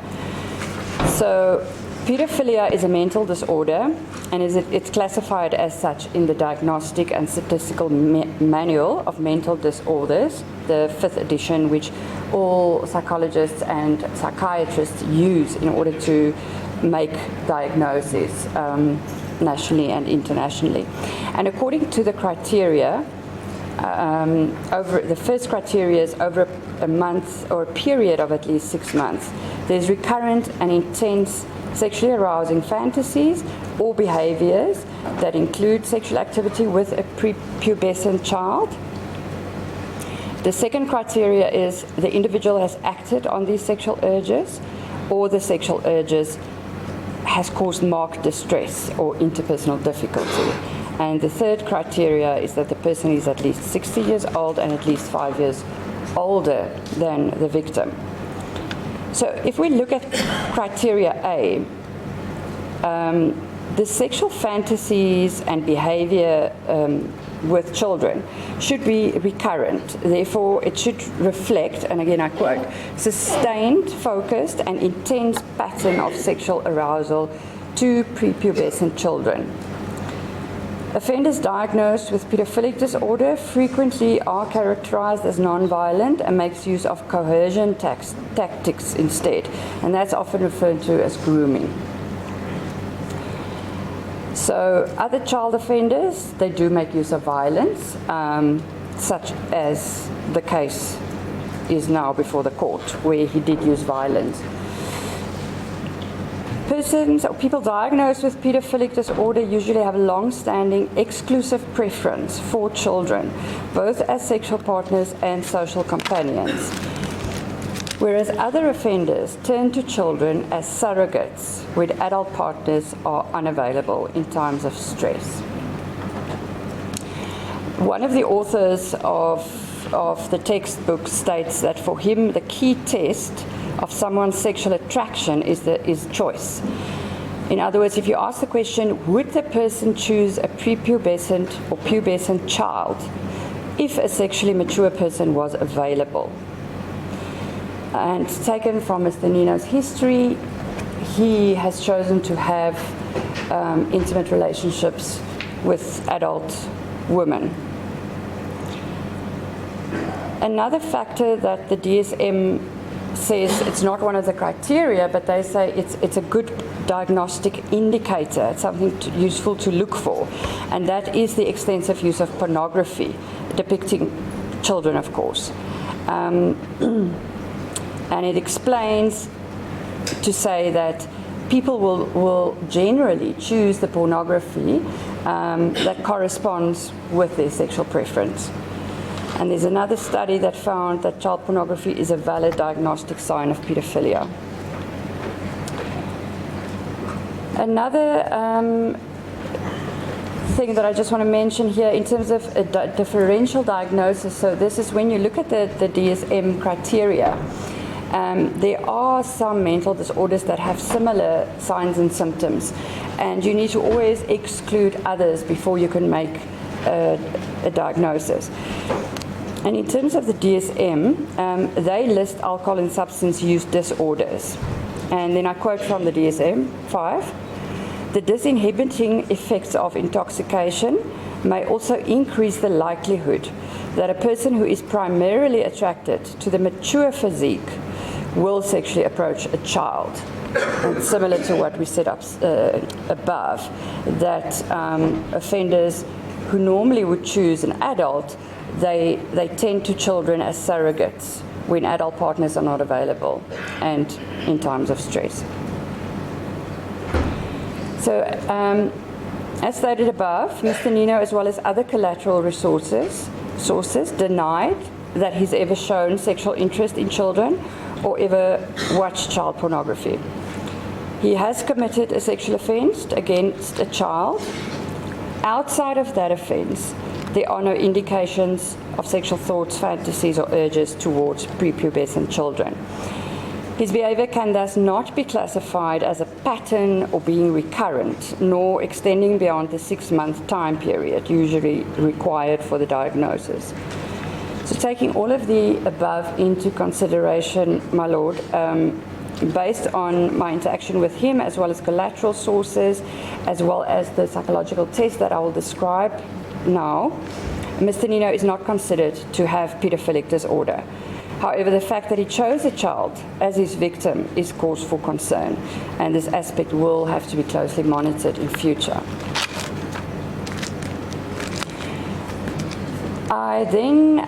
So pedophilia is a mental disorder, and it's classified as such in the Diagnostic and Statistical Manual of Mental Disorders, the 5th edition, which all psychologists and psychiatrists use in order to make diagnoses nationally and internationally. And according to the criteria, over the first criteria is over a month or a period of at least 6 months, there's recurrent and intense sexually arousing fantasies or behaviors that include sexual activity with a prepubescent child. The second criteria is the individual has acted on these sexual urges, or the sexual urges has caused marked distress or interpersonal difficulty. And the third criteria is that the person is at least 60 years old and at least 5 years older than the victim. So if we look at criteria A, the sexual fantasies and behavior with children should be recurrent. Therefore, it should reflect, and again I quote, sustained, focused and intense pattern of sexual arousal to prepubescent children. Offenders diagnosed with pedophilic disorder frequently are characterized as non-violent and makes use of coercion tactics instead, and that's often referred to as grooming. So other child offenders, they do make use of violence, such as the case is now before the court, where he did use violence. Persons or people diagnosed with pedophilic disorder usually have a long-standing exclusive preference for children, both as sexual partners and social companions. Whereas other offenders turn to children as surrogates when adult partners are unavailable in times of stress. One of the authors of the textbook states that for him the key test of someone's sexual attraction is choice. In other words, if you ask the question, would the person choose a prepubescent or pubescent child if a sexually mature person was available? And taken from Mr. Ninow's history, he has chosen to have intimate relationships with adult women. Another factor that the DSM says it's not one of the criteria, but they say it's a good diagnostic indicator. It's something useful to look for, and that is the extensive use of pornography depicting children, of course. And it explains to say that people will generally choose the pornography that corresponds with their sexual preference. And there's another study that found that child pornography is a valid diagnostic sign of pedophilia. Another thing that I just want to mention here in terms of a differential diagnosis, so this is when you look at the DSM criteria, there are some mental disorders that have similar signs and symptoms, and you need to always exclude others before you can make a diagnosis. And in terms of the DSM, they list alcohol and substance use disorders. And then I quote from the DSM-5, the disinhibiting effects of intoxication may also increase the likelihood that a person who is primarily attracted to the mature physique will sexually approach a child. And similar to what we set up above, that offenders who normally would choose an adult, they tend to children as surrogates when adult partners are not available and in times of stress. So, as stated above, Mr. Ninow, as well as other collateral sources, denied that he's ever shown sexual interest in children or ever watched child pornography. He has committed a sexual offense against a child. Outside of that offense, there are no indications of sexual thoughts, fantasies, or urges towards prepubescent children. His behavior can thus not be classified as a pattern or being recurrent, nor extending beyond the 6-month time period usually required for the diagnosis. So taking all of the above into consideration, my Lord, based on my interaction with him, as well as collateral sources, as well as the psychological test that I will describe now, Mr. Ninow is not considered to have pedophilic disorder. However, the fact that he chose a child as his victim is cause for concern, and this aspect will have to be closely monitored in future. I then...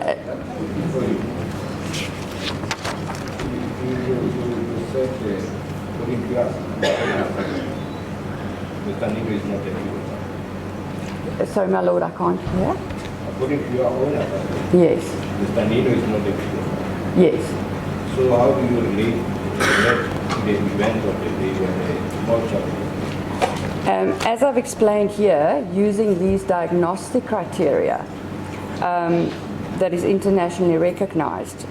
Sorry, my Lord, I can't hear. According to your own assessment, Yes. Mr. Ninow is not a victim. Yes. So how do you relate the event of the day when a small child? As I've explained here, using these diagnostic criteria, that is internationally recognized.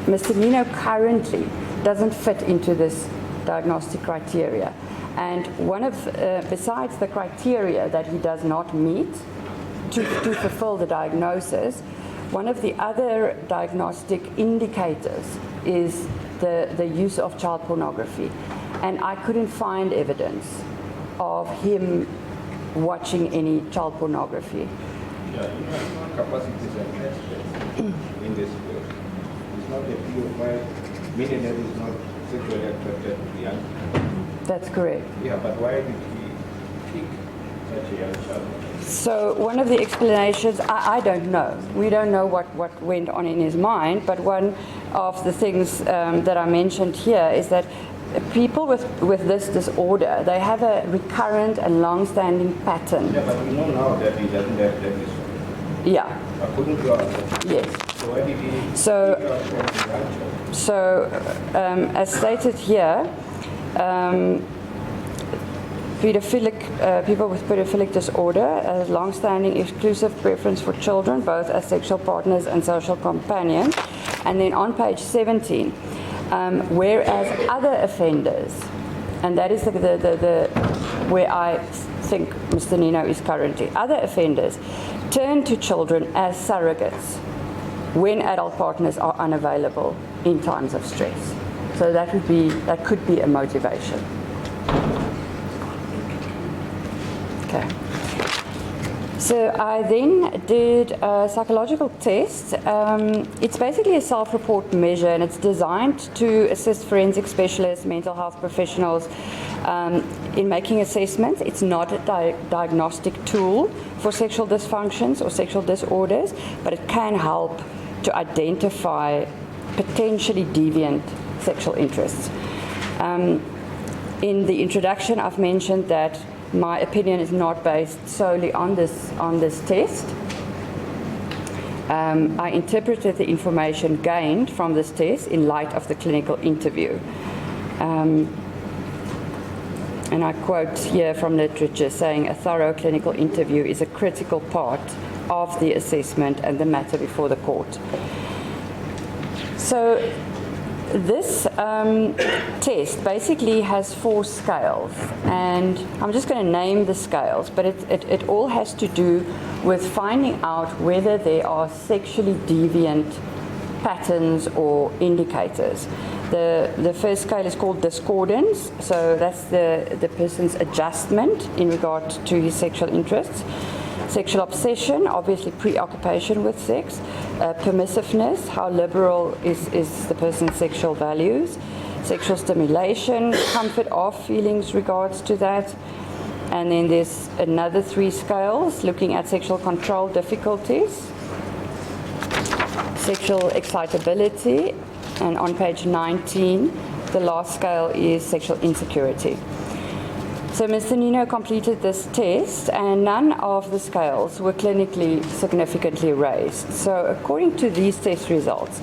Mr. Ninow currently doesn't fit into this diagnostic criteria. And one of, besides the criteria that he does not meet to fulfill the diagnosis, one of the other diagnostic indicators is the use of child pornography. And I couldn't find evidence of him watching any child pornography. Yeah, you know, capacity is an expert in this field. It's not a pedophile, meaning that he's not sexually attracted to young people. That's correct. Yeah, but why did he pick such a young child? So one of the explanations, I don't know. We don't know what went on in his mind, but one of the things that I mentioned here is that people with this disorder, they have a recurrent and long-standing pattern. Yeah, but we know now that he doesn't have that disorder. Yeah. According to our Yes. so why did he So- pick out from the young child? So, as stated here, people with pedophilic disorder has long-standing exclusive preference for children, both as sexual partners and social companions. And then on page 17, whereas other offenders, and that is the where I think Mr. Ninow is currently, other offenders turn to children as surrogates when adult partners are unavailable in times of stress. So that could be a motivation. Okay. So I then did a psychological test. It's basically a self-report measure, and it's designed to assist forensic specialists, mental health professionals in making assessments. It's not a diagnostic tool for sexual dysfunctions or sexual disorders, but it can help to identify potentially deviant sexual interests. In the introduction, I've mentioned that my opinion is not based solely on this test. I interpreted the information gained from this test in light of the clinical interview. And I quote here from literature saying a thorough clinical interview is a critical part of the assessment and the matter before the court. So this test basically has 4 scales, and I'm just going to name the scales, but it all has to do with finding out whether there are sexually deviant patterns or indicators. The first scale is called discordance, so that's the person's adjustment in regard to his sexual interests. Sexual obsession, obviously preoccupation with sex. Permissiveness, how liberal is the person's sexual values. Sexual stimulation, comfort of feelings regards to that. And then there's another 3 scales looking at sexual control difficulties. Sexual excitability, and on page 19, the last scale is sexual insecurity. So Mr. Ninow completed this test, and none of the scales were clinically significantly raised. So according to these test results,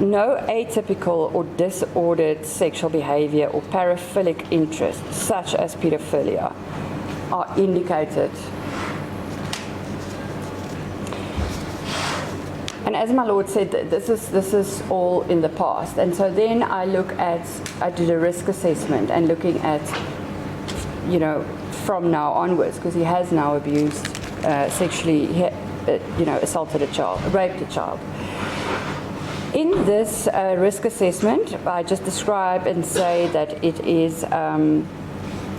no atypical or disordered sexual behavior or paraphilic interests, such as pedophilia, are indicated. And as my Lord said, this is all in the past. And so then I did a risk assessment and looking at, from now onwards, because he has now abused, sexually, assaulted a child, raped a child. In this risk assessment, I just describe and say that it is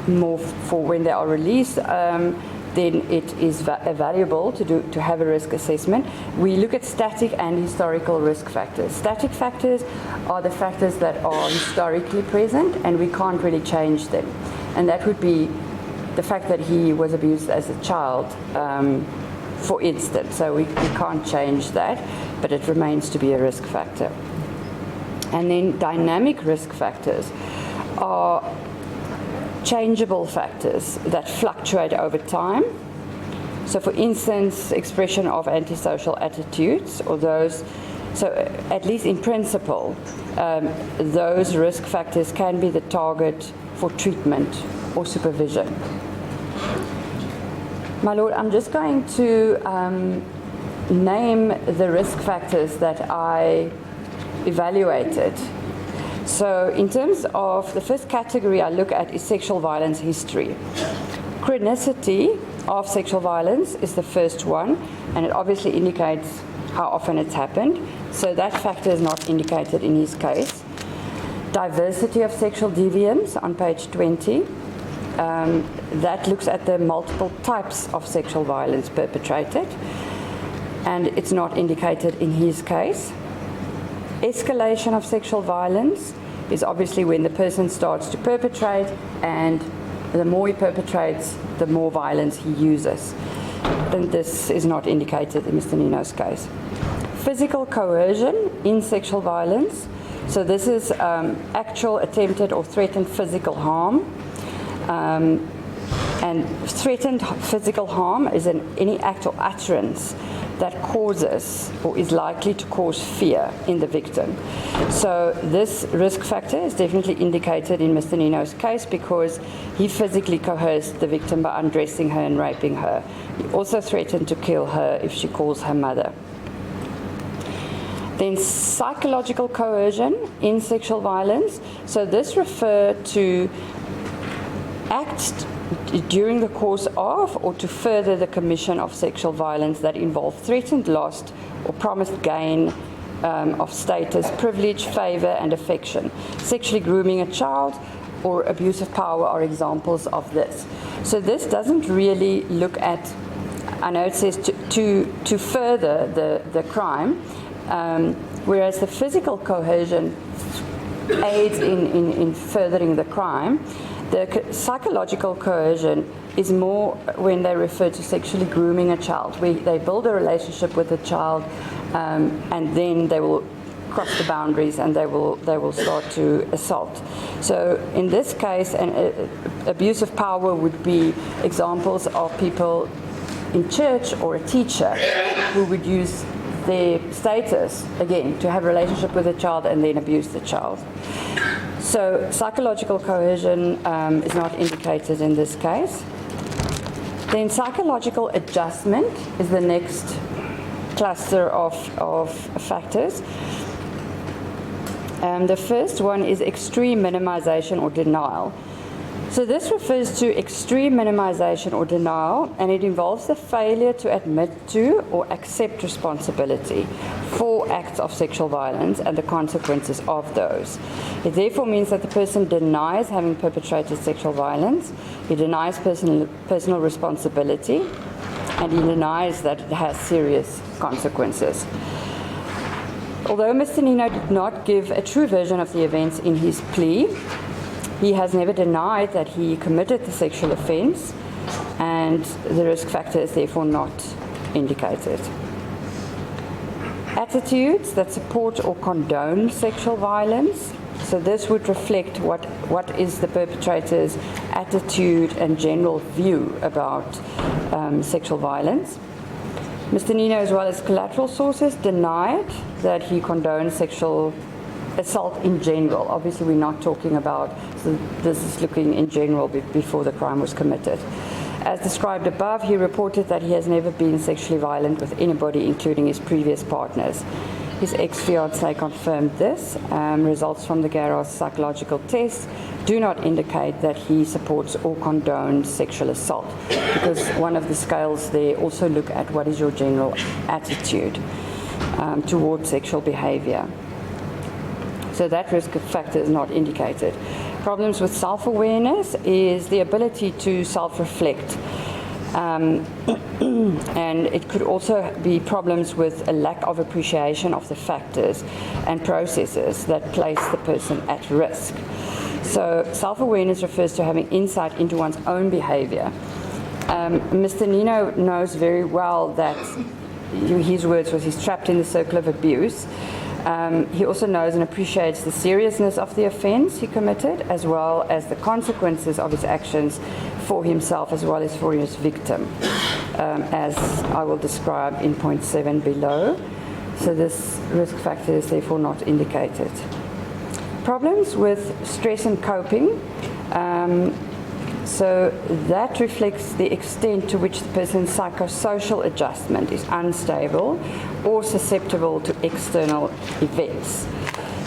more for when they are released, then it is valuable to have a risk assessment. We look at static and historical risk factors. Static factors are the factors that are historically present and we can't really change them. And that would be the fact that he was abused as a child, for instance. So we can't change that, but it remains to be a risk factor. And then dynamic risk factors are changeable factors that fluctuate over time. So for instance, expression of antisocial attitudes or those, so at least in principle, those risk factors can be the target for treatment or supervision. My Lord, I'm just going to name the risk factors that I evaluated. So in terms of the first category I look at is sexual violence history. Chronicity of sexual violence is the first one, and it obviously indicates how often it's happened. So that factor is not indicated in his case. Diversity of sexual deviance on page 20. That looks at the multiple types of sexual violence perpetrated, and it's not indicated in his case. Escalation of sexual violence is obviously when the person starts to perpetrate, and the more he perpetrates, the more violence he uses. And this is not indicated in Mr. Ninow's case. Physical coercion in sexual violence. So this is actual, attempted, or threatened physical harm. And threatened physical harm is any act or utterance that causes or is likely to cause fear in the victim. So this risk factor is definitely indicated in Mr. Ninow's case because he physically coerced the victim by undressing her and raping her. He also threatened to kill her if she calls her mother. Then psychological coercion in sexual violence. So this refers to acts during the course of or to further the commission of sexual violence that involve threatened loss or promised gain of status, privilege, favor, and affection. Sexually grooming a child or abuse of power are examples of this. So this doesn't really look at, I know it says to further the crime, whereas the physical coercion aids in furthering the crime. The psychological coercion is more when they refer to sexually grooming a child, where they build a relationship with the child, and then they will cross the boundaries and they will start to assault. So in this case, abuse of power would be examples of people in church or a teacher who would use their status, again, to have a relationship with a child and then abuse the child. So psychological coercion is not indicated in this case. Then psychological adjustment is the next cluster of factors. The first one is extreme minimization or denial. So this refers to extreme minimization or denial, and it involves the failure to admit to or accept responsibility for acts of sexual violence and the consequences of those. It therefore means that the person denies having perpetrated sexual violence, he denies personal responsibility, and he denies that it has serious consequences. Although Mr. Ninow did not give a true version of the events in his plea, he has never denied that he committed the sexual offense, and the risk factor is therefore not indicated. Attitudes that support or condone sexual violence. So this would reflect what is the perpetrator's attitude and general view about sexual violence. Mr. Ninow, as well as collateral sources, denied that he condoned sexual assault in general. Obviously, we're not talking about, so this is looking in general before the crime was committed. As described above, he reported that he has never been sexually violent with anybody, including his previous partners. His ex-fiancée confirmed this. Results from the Garros psychological test do not indicate that he supports or condones sexual assault, because one of the scales there also look at what is your general attitude towards sexual behavior. So that risk factor is not indicated. Problems with self-awareness is the ability to self-reflect. And it could also be problems with a lack of appreciation of the factors and processes that place the person at risk. So self-awareness refers to having insight into one's own behavior. Mr. Ninow knows very well that, his words was, he's trapped in the circle of abuse. He also knows and appreciates the seriousness of the offense he committed, as well as the consequences of his actions for himself as well as for his victim, as I will describe in point 7 below. So this risk factor is therefore not indicated. Problems with stress and coping. So that reflects the extent to which the person's psychosocial adjustment is unstable or susceptible to external events.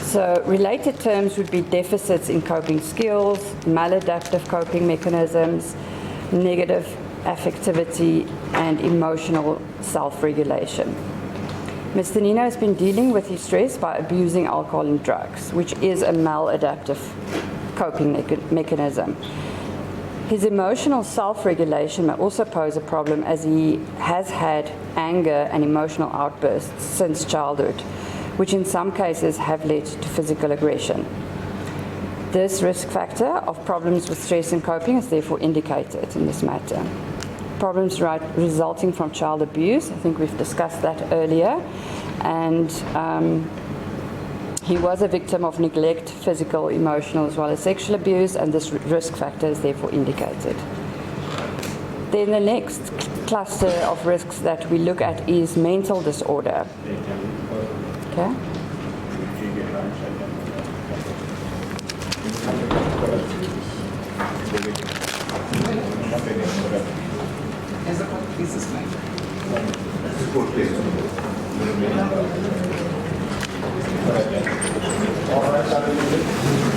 So related terms would be deficits in coping skills, maladaptive coping mechanisms, negative affectivity, and emotional self-regulation. Mr. Ninow has been dealing with his stress by abusing alcohol and drugs, which is a maladaptive coping mechanism. His emotional self-regulation may also pose a problem, as he has had anger and emotional outbursts since childhood, which in some cases have led to physical aggression. This risk factor of problems with stress and coping is therefore indicated in this matter. Problems resulting from child abuse, I think we've discussed that earlier, and he was a victim of neglect, physical, emotional, as well as sexual abuse, and this risk factor is therefore indicated. Then the next cluster of risks that we look at is mental disorder. Okay. As a court, please explain. All right,